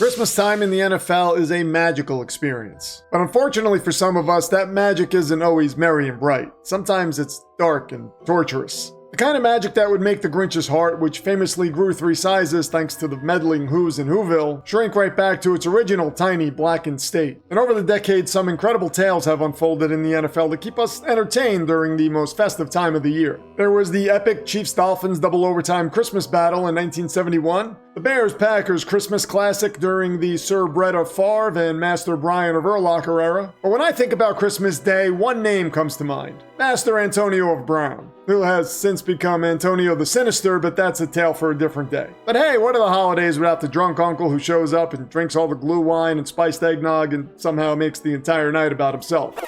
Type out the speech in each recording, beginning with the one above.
Christmas time in the NFL is a magical experience. But unfortunately for some of us, that magic isn't always merry and bright. Sometimes it's dark and torturous. The kind of magic that would make the Grinch's heart, which famously grew 3 sizes thanks to the meddling Who's in Whoville, shrink right back to its original tiny blackened state. And over the decades, some incredible tales have unfolded in the NFL to keep us entertained during the most festive time of the year. There was the epic Chiefs-Dolphins double overtime Christmas battle in 1971, the Bears-Packers Christmas classic during the Sir Brett of Favre and Master Brian of Urlacher era. But when I think about Christmas Day, one name comes to mind: Master Antonio of Brown, who has since become Antonio the Sinister, but that's a tale for a different day. But hey, what are the holidays without the drunk uncle who shows up and drinks all the glue wine and spiced eggnog and somehow makes the entire night about himself?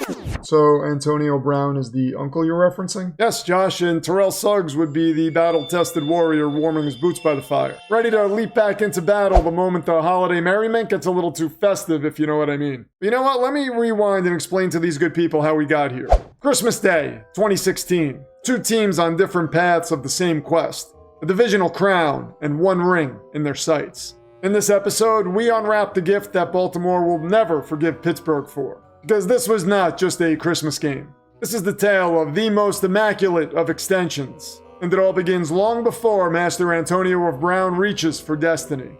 So Antonio Brown is the uncle you're referencing? Yes, Josh, and Terrell Suggs would be the battle-tested warrior warming his boots by the fire, ready to leap back into battle the moment the holiday merriment gets a little too festive, if you know what I mean. But you know what? Let me rewind and explain to these good people how we got here. Christmas Day, 2016. 2 teams on different paths of the same quest. A divisional crown and 1 ring in their sights. In this episode, we unwrap the gift that Baltimore will never forgive Pittsburgh for. Because this was not just a Christmas game. This is the tale of the most immaculate of extensions. And it all begins long before Master Antonio of Brown reaches for destiny.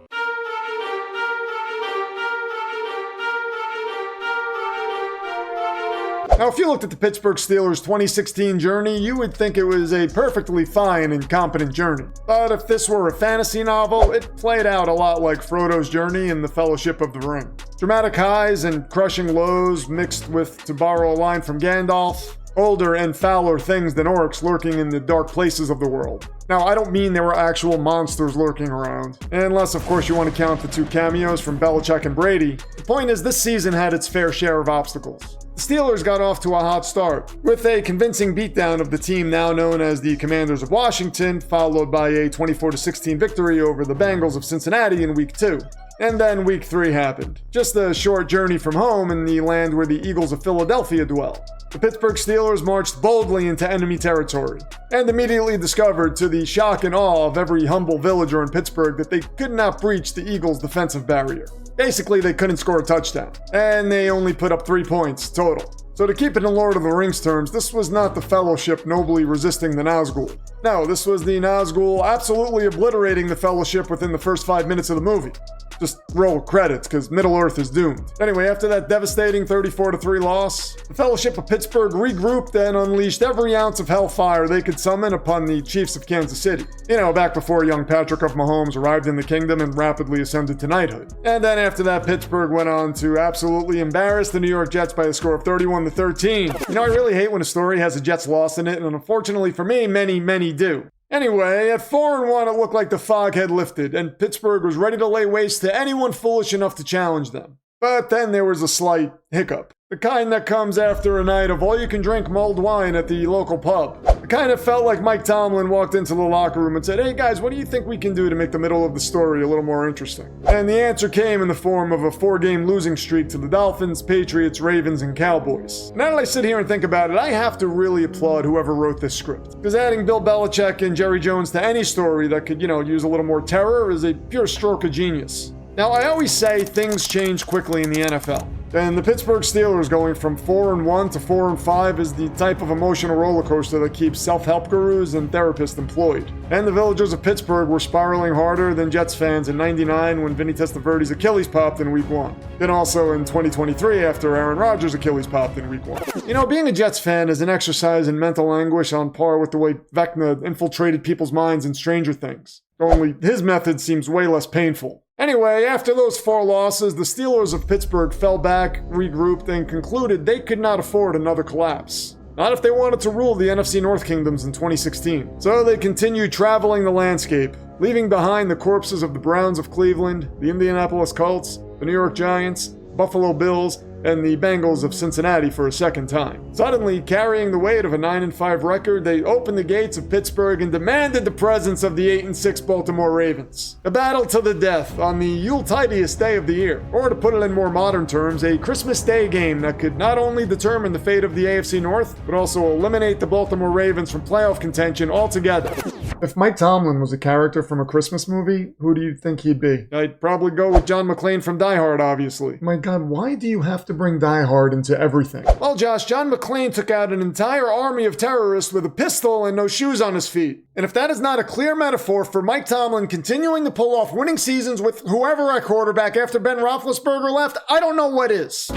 Now, if you looked at the Pittsburgh Steelers' 2016 journey, you would think it was a perfectly fine and competent journey. But if this were a fantasy novel, it played out a lot like Frodo's journey in the Fellowship of the Ring. Dramatic highs and crushing lows mixed with, to borrow a line from Gandalf, older and fouler things than orcs lurking in the dark places of the world. Now, I don't mean there were actual monsters lurking around, unless of course you want to count the 2 cameos from Belichick and Brady. The point is, this season had its fair share of obstacles. The Steelers got off to a hot start, with a convincing beatdown of the team now known as the Commanders of Washington, followed by a 24-16 victory over the Bengals of Cincinnati in Week 2. And then Week 3 happened. Just a short journey from home in the land where the Eagles of Philadelphia dwell. The Pittsburgh Steelers marched boldly into enemy territory, and immediately discovered, to the shock and awe of every humble villager in Pittsburgh, that they could not breach the Eagles' defensive barrier. Basically, they couldn't score a touchdown, and they only put up 3 points total. So to keep it in Lord of the Rings terms, this was not the Fellowship nobly resisting the Nazgul. No, this was the Nazgul absolutely obliterating the Fellowship within the first 5 minutes of the movie. Just roll credits, because Middle-earth is doomed. Anyway, after that devastating 34-3 loss, the Fellowship of Pittsburgh regrouped and unleashed every ounce of hellfire they could summon upon the Chiefs of Kansas City. You know, back before young Patrick of Mahomes arrived in the kingdom and rapidly ascended to knighthood. And then after that, Pittsburgh went on to absolutely embarrass the New York Jets by a score of 31-13. You know, I really hate when a story has a Jets loss in it, and unfortunately for me, many do. Anyway, at 4-1, it looked like the fog had lifted, and Pittsburgh was ready to lay waste to anyone foolish enough to challenge them. But then there was a slight hiccup. The kind that comes after a night of all-you-can-drink mulled wine at the local pub. The kind that felt like Mike Tomlin walked into the locker room and said, "Hey guys, what do you think we can do to make the middle of the story a little more interesting?" And the answer came in the form of a 4-game losing streak to the Dolphins, Patriots, Ravens, and Cowboys. Now that I sit here and think about it, I have to really applaud whoever wrote this script. Because adding Bill Belichick and Jerry Jones to any story that could, use a little more terror is a pure stroke of genius. Now, I always say things change quickly in the NFL. And the Pittsburgh Steelers going from 4-1 to 4-5 is the type of emotional roller coaster that keeps self-help gurus and therapists employed. And the villagers of Pittsburgh were spiraling harder than Jets fans in '99 when Vinny Testaverde's Achilles popped in Week 1. Then also in 2023 after Aaron Rodgers' Achilles popped in Week 1. Being a Jets fan is an exercise in mental anguish on par with the way Vecna infiltrated people's minds in Stranger Things. Only his method seems way less painful. Anyway, after those 4 losses, the Steelers of Pittsburgh fell back, regrouped, and concluded they could not afford another collapse. Not if they wanted to rule the NFC North Kingdoms in 2016. So they continued traveling the landscape, leaving behind the corpses of the Browns of Cleveland, the Indianapolis Colts, the New York Giants, Buffalo Bills, and the Bengals of Cincinnati for a second time. Suddenly, carrying the weight of a 9-5 record, they opened the gates of Pittsburgh and demanded the presence of the 8-6 Baltimore Ravens. A battle to the death on the Yule-tidiest day of the year, or to put it in more modern terms, a Christmas Day game that could not only determine the fate of the AFC North, but also eliminate the Baltimore Ravens from playoff contention altogether. If Mike Tomlin was a character from a Christmas movie, who do you think he'd be? I'd probably go with John McClane from Die Hard, obviously. My God, why do you have to bring Die Hard into everything? Well, Josh, John McClane took out an entire army of terrorists with a pistol and no shoes on his feet. And if that is not a clear metaphor for Mike Tomlin continuing to pull off winning seasons with whoever at quarterback after Ben Roethlisberger left, I don't know what is.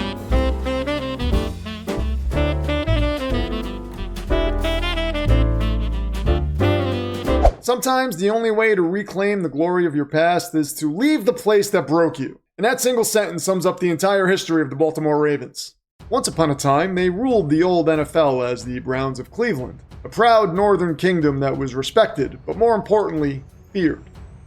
Sometimes the only way to reclaim the glory of your past is to leave the place that broke you. And that single sentence sums up the entire history of the Baltimore Ravens. Once upon a time, they ruled the old NFL as the Browns of Cleveland, a proud northern kingdom that was respected, but more importantly, feared.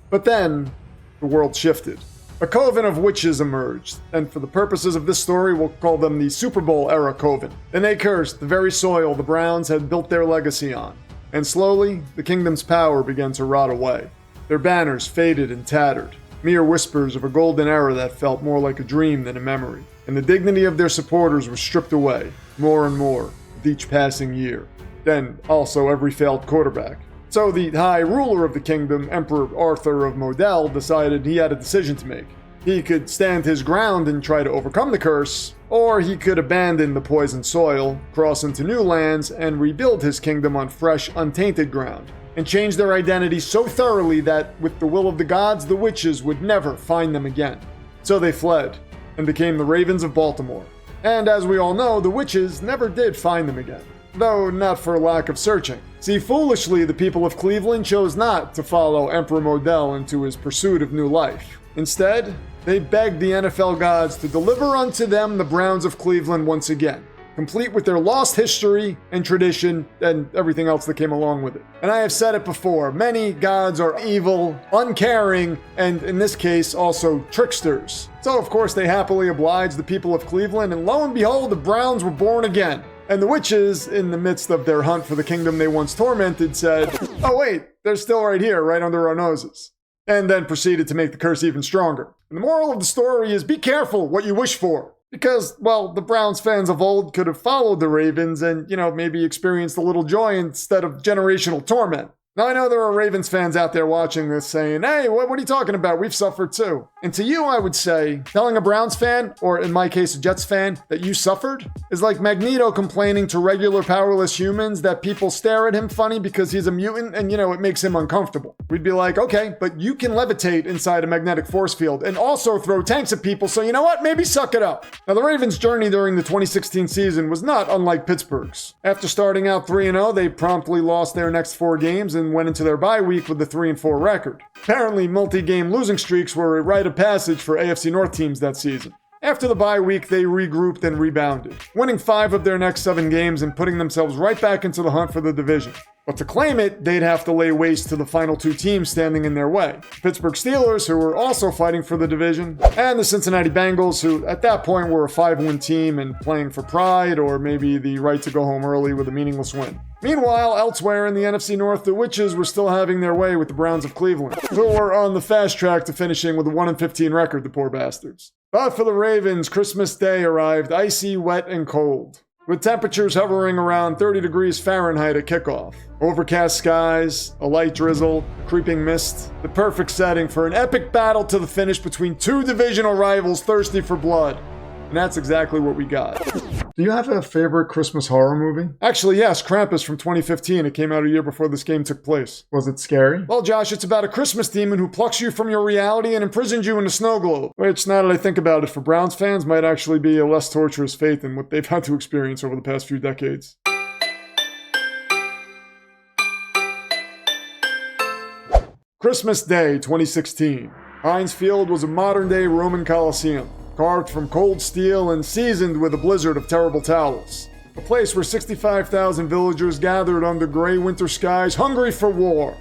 But then, the world shifted. A coven of witches emerged, and for the purposes of this story, we'll call them the Super Bowl era coven. And they cursed the very soil the Browns had built their legacy on. And slowly, the kingdom's power began to rot away. Their banners faded and tattered, mere whispers of a golden era that felt more like a dream than a memory. And the dignity of their supporters was stripped away, more and more, with each passing year. Then, also every failed quarterback. So the high ruler of the kingdom, Emperor Arthur of Model, decided he had a decision to make. He could stand his ground and try to overcome the curse, or he could abandon the poisoned soil, cross into new lands, and rebuild his kingdom on fresh, untainted ground, and change their identity so thoroughly that, with the will of the gods, the witches would never find them again. So they fled, and became the Ravens of Baltimore. And as we all know, the witches never did find them again, though not for lack of searching. See, foolishly, the people of Cleveland chose not to follow Emperor Model into his pursuit of new life. Instead, they begged the NFL gods to deliver unto them the Browns of Cleveland once again, complete with their lost history and tradition and everything else that came along with it. And I have said it before, many gods are evil, uncaring, and in this case, also tricksters. So of course they happily obliged the people of Cleveland, and lo and behold, the Browns were born again. And the witches, in the midst of their hunt for the kingdom they once tormented, said, "Oh wait, they're still right here, right under our noses." And then proceeded to make the curse even stronger. And the moral of the story is be careful what you wish for. Because, well, the Browns fans of old could have followed the Ravens and, maybe experienced a little joy instead of generational torment. Now, I know there are Ravens fans out there watching this saying, "Hey, what are you talking about? We've suffered too." And to you, I would say, telling a Browns fan, or in my case, a Jets fan, that you suffered is like Magneto complaining to regular powerless humans that people stare at him funny because he's a mutant and, it makes him uncomfortable. We'd be like, okay, but you can levitate inside a magnetic force field and also throw tanks at people, so you know what? Maybe suck it up. Now, the Ravens' journey during the 2016 season was not unlike Pittsburgh's. After starting out 3-0, they promptly lost their next 4 games and went into their bye week with a 3-4 record. Apparently, multi-game losing streaks were a rite of passage for AFC North teams that season. After the bye week, they regrouped and rebounded, winning 5 of their next 7 games and putting themselves right back into the hunt for the division. But to claim it, they'd have to lay waste to the final 2 teams standing in their way. The Pittsburgh Steelers, who were also fighting for the division, and the Cincinnati Bengals, who at that point were a 5-win team and playing for pride or maybe the right to go home early with a meaningless win. Meanwhile, elsewhere in the NFC North, the Witches were still having their way with the Browns of Cleveland, who were on the fast track to finishing with a 1-15 record, the poor bastards. But for the Ravens, Christmas Day arrived icy, wet, and cold, with temperatures hovering around 30 degrees Fahrenheit at kickoff. Overcast skies, a light drizzle, a creeping mist, the perfect setting for an epic battle to the finish between 2 divisional rivals thirsty for blood. And that's exactly what we got. Do you have a favorite Christmas horror movie? Actually, yes, Krampus from 2015. It came out a year before this game took place. Was it scary? Well, Josh, it's about a Christmas demon who plucks you from your reality and imprisons you in a snow globe. Which, now that I think about it, for Browns fans might actually be a less torturous fate than what they've had to experience over the past few decades. Christmas Day 2016. Heinz Field was a modern-day Roman Colosseum, carved from cold steel and seasoned with a blizzard of terrible towels. A place where 65,000 villagers gathered under gray winter skies, hungry for war.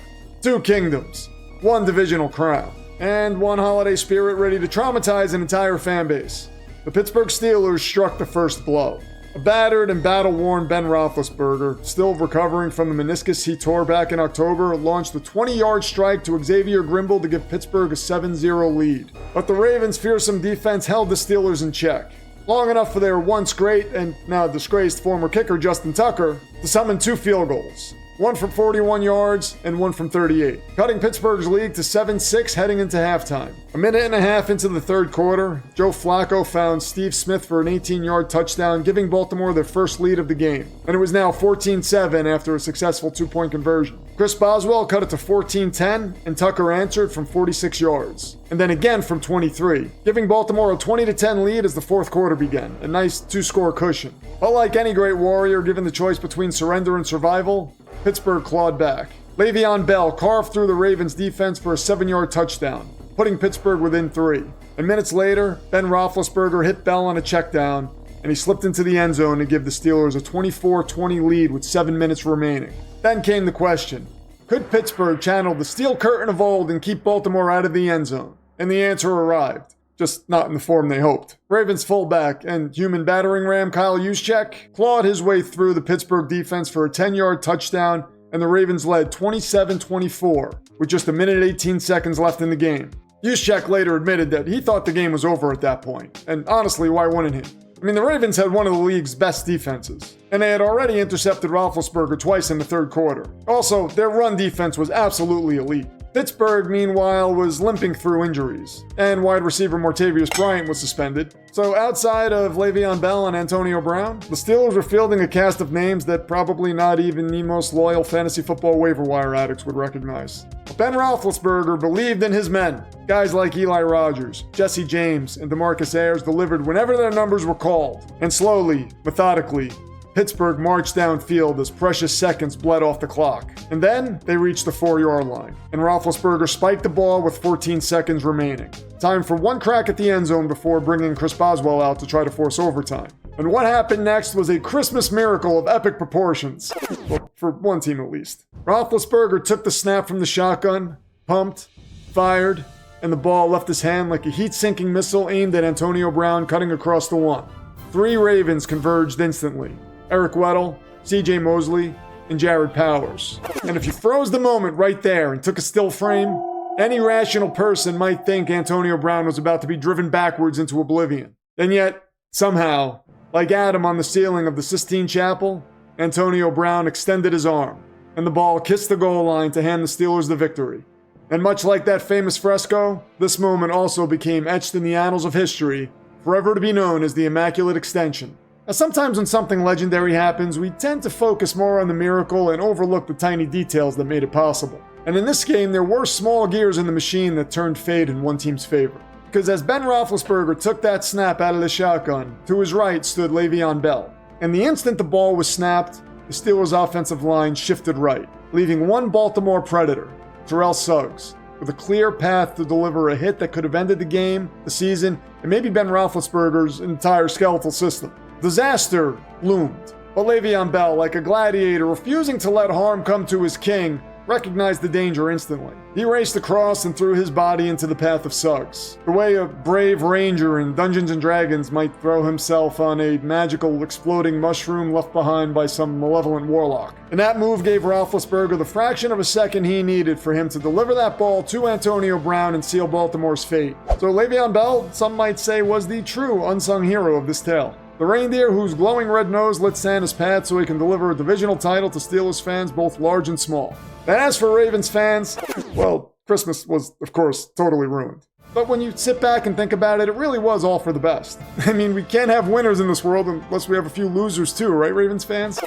2 kingdoms, 1 divisional crown, and 1 holiday spirit ready to traumatize an entire fan base. The Pittsburgh Steelers struck the first blow. A battered and battle-worn Ben Roethlisberger, still recovering from the meniscus he tore back in October, launched a 20-yard strike to Xavier Grimble to give Pittsburgh a 7-0 lead. But the Ravens' fearsome defense held the Steelers in check, long enough for their once great and now disgraced former kicker Justin Tucker to summon 2 field goals. One from 41 yards and one from 38, cutting Pittsburgh's lead to 7-6 heading into halftime. A minute and a half into the third quarter, Joe Flacco found Steve Smith for an 18-yard touchdown, giving Baltimore their first lead of the game. And it was now 14-7 after a successful 2-point conversion. Chris Boswell cut it to 14-10, and Tucker answered from 46 yards. And then again from 23, giving Baltimore a 20-10 lead as the fourth quarter began, a nice 2-score cushion. But like any great warrior given the choice between surrender and survival, Pittsburgh clawed back. Le'Veon Bell carved through the Ravens' defense for a 7-yard touchdown, putting Pittsburgh within 3. And minutes later, Ben Roethlisberger hit Bell on a checkdown, and he slipped into the end zone to give the Steelers a 24-20 lead with 7 minutes remaining. Then came the question, could Pittsburgh channel the steel curtain of old and keep Baltimore out of the end zone? And the answer arrived, just not in the form they hoped. Ravens fullback and human battering ram Kyle Juszczyk clawed his way through the Pittsburgh defense for a 10-yard touchdown, and the Ravens led 27-24 with just a minute and 18 seconds left in the game. Juszczyk later admitted that he thought the game was over at that point, and honestly, why wouldn't he? I mean, the Ravens had one of the league's best defenses, and they had already intercepted Roethlisberger twice in the third quarter. Also, their run defense was absolutely elite. Pittsburgh, meanwhile, was limping through injuries, and wide receiver Martavius Bryant was suspended. So outside of Le'Veon Bell and Antonio Brown, the Steelers were fielding a cast of names that probably not even the most loyal fantasy football waiver wire addicts would recognize. But Ben Roethlisberger believed in his men. Guys like Eli Rogers, Jesse James, and DeMarcus Ayers delivered whenever their numbers were called. And slowly, methodically, Pittsburgh marched downfield as precious seconds bled off the clock. And then they reached the 4-yard line, and Roethlisberger spiked the ball with 14 seconds remaining. Time for one crack at the end zone before bringing Chris Boswell out to try to force overtime. And what happened next was a Christmas miracle of epic proportions. Well, for one team at least. Roethlisberger took the snap from the shotgun, pumped, fired, and the ball left his hand like a heat-sinking missile aimed at Antonio Brown cutting across the 1. 3 Ravens converged instantly. Eric Weddle, CJ Mosley, and Jared Powers. And if you froze the moment right there and took a still frame, any rational person might think Antonio Brown was about to be driven backwards into oblivion. And yet, somehow, like Adam on the ceiling of the Sistine Chapel, Antonio Brown extended his arm, and the ball kissed the goal line to hand the Steelers the victory. And much like that famous fresco, this moment also became etched in the annals of history, forever to be known as the Immaculate Extension. Now, sometimes when something legendary happens, we tend to focus more on the miracle and overlook the tiny details that made it possible. And in this game, there were small gears in the machine that turned fate in one team's favor. Because as Ben Roethlisberger took that snap out of the shotgun, to his right stood Le'Veon Bell. And the instant the ball was snapped, the Steelers' offensive line shifted right, leaving one Baltimore Predator, Terrell Suggs, with a clear path to deliver a hit that could have ended the game, the season, and maybe Ben Roethlisberger's entire skeletal system. Disaster loomed, but Le'Veon Bell, like a gladiator refusing to let harm come to his king, recognized the danger instantly. He raced across and threw his body into the path of Suggs, the way a brave ranger in Dungeons & Dragons might throw himself on a magical exploding mushroom left behind by some malevolent warlock. And that move gave Roethlisberger the fraction of a second he needed for him to deliver that ball to Antonio Brown and seal Baltimore's fate. So Le'Veon Bell, some might say, was the true unsung hero of this tale. The reindeer whose glowing red nose lit Santa's path so he can deliver a divisional title to Steelers fans both large and small. And as for Ravens fans, well, Christmas was, of course, totally ruined. But when you sit back and think about it, it really was all for the best. I mean, we can't have winners in this world unless we have a few losers too, right, Ravens fans?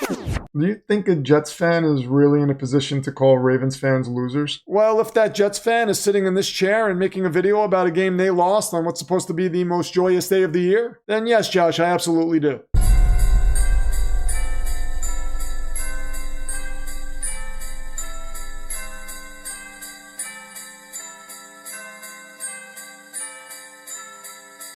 Do you think a Jets fan is really in a position to call Ravens fans losers? Well, if that Jets fan is sitting in this chair and making a video about a game they lost on what's supposed to be the most joyous day of the year, then yes, Josh, I absolutely do.